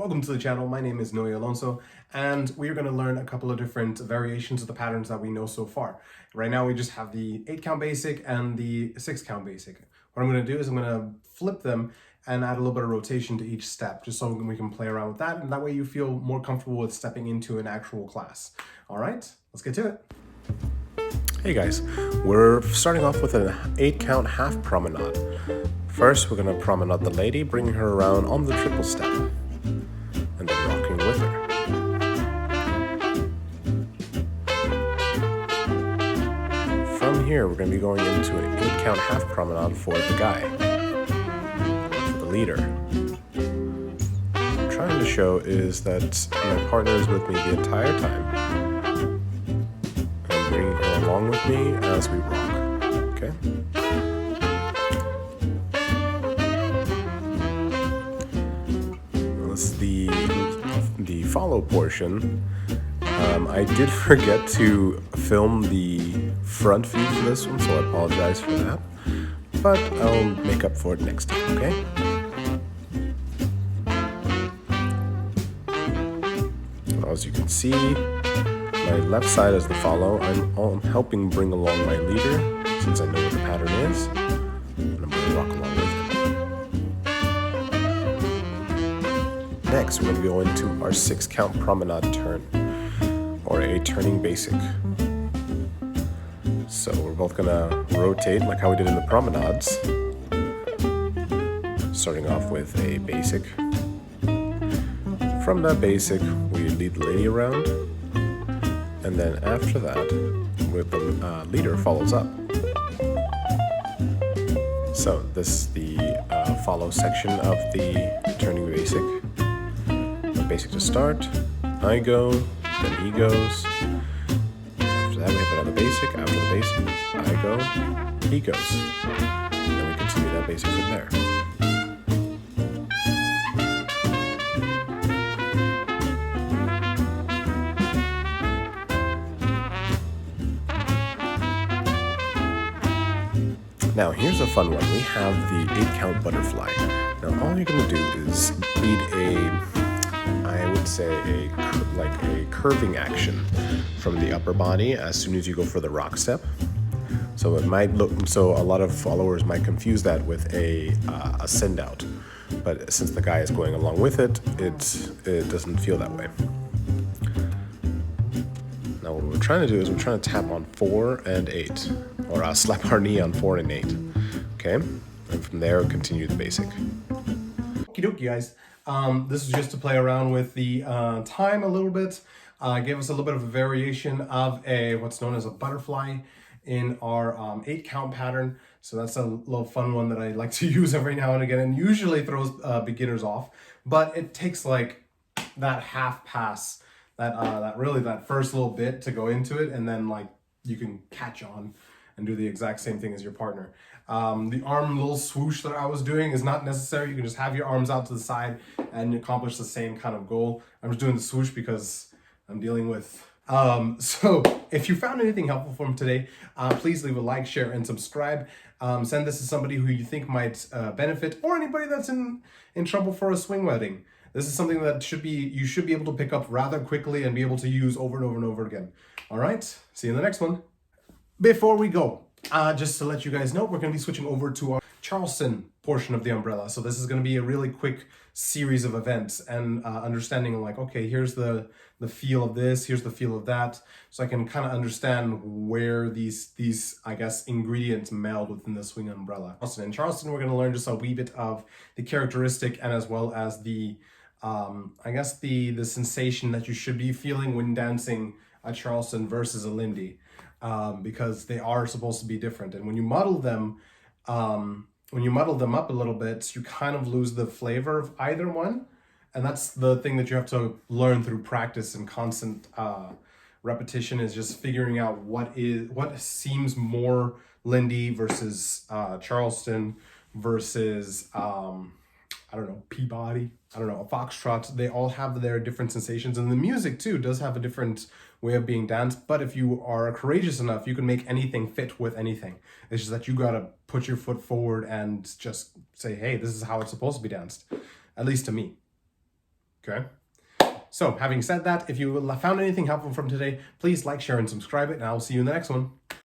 Welcome to the channel. My name is Noe Alonzo, and we're going to learn a couple of different variations of the patterns that we know so far. Right now we just have the 8 count basic and the 6 count basic. What I'm going to do is I'm going to flip them and add a little bit of rotation to each step, just so we can play around with that, and that way you feel more comfortable with stepping into an actual class. All right, let's get to it. Hey guys, we're starting off with an 8 count half promenade. First, we're going to promenade the lady, bringing her around on the triple step, and then rocking with her. From here, we're going to be going into an 8 count half promenade for the guy, for the leader. What I'm trying to show is that my partner is with me the entire time. I'm bringing her along with me as we rock, okay? The follow portion. I did forget to film the front view for this one, so I apologize for that, but I'll make up for it next time, okay? As you can see, my left side is the follow. I'm helping bring along my leader, since I know what the pattern is, and I'm going to rock along with it. Next, we're going to go into our 6 count promenade turn, or a turning basic. So we're both going to rotate like how we did in the promenades, starting off with a basic. From that basic, we lead the lady around, and then after that, the leader follows up. So this is the follow section of the turning basic. Basic to start, I go, then he goes. After that we have another basic, after the basic, I go, he goes. Then we continue that basic from there. Now here's a fun one. We have the 8 count butterfly. Now all you're going to do is lead I would say a curving action from the upper body as soon as you go for the rock step. So it might look, so a lot of followers might confuse that with a send out, but since the guy is going along with it, it doesn't feel that way. Now what we're trying to do is we're trying to tap on 4 and 8, or slap our knee on 4 and 8. Okay, and from there continue the basic. Okie dokie, guys. This is just to play around with the time a little bit. Give us a little bit of a variation of what's known as a butterfly in our 8 count pattern. So that's a little fun one that I like to use every now and again, and usually throws beginners off. But it takes like that half pass, that first little bit to go into it, and then like you can catch on and do the exact same thing as your partner. The arm little swoosh that I was doing is not necessary. You can just have your arms out to the side and accomplish the same kind of goal. I'm just doing the swoosh because I'm dealing with... So if you found anything helpful from today, please leave a like, share, and subscribe. Send this to somebody who you think might benefit, or anybody that's in trouble for a swing wedding. This is something that you should be able to pick up rather quickly and be able to use over and over and over again. All right, see you in the next one. Before we go, just to let you guys know, we're going to be switching over to our Charleston portion of the umbrella. So this is going to be a really quick series of events and understanding like, okay, here's the feel of this, here's the feel of that. So I can kind of understand where these I guess, ingredients meld within the swing umbrella. In Charleston, we're going to learn just a wee bit of the characteristic and as well as the, I guess, the sensation that you should be feeling when dancing a Charleston versus a Lindy. Because they are supposed to be different, and when you muddle them up a little bit, you kind of lose the flavor of either one, and that's the thing that you have to learn through practice and constant repetition, is just figuring out what seems more Lindy versus Charleston versus I don't know, Peabody, I don't know, a foxtrot. They all have their different sensations, and the music too does have a different way of being danced. But if you are courageous enough, you can make anything fit with anything. It's just that you gotta put your foot forward and just say, hey, this is how it's supposed to be danced, at least to me. Okay. So having said that, if you found anything helpful from today, please like, share, and subscribe it, and I'll see you in the next one.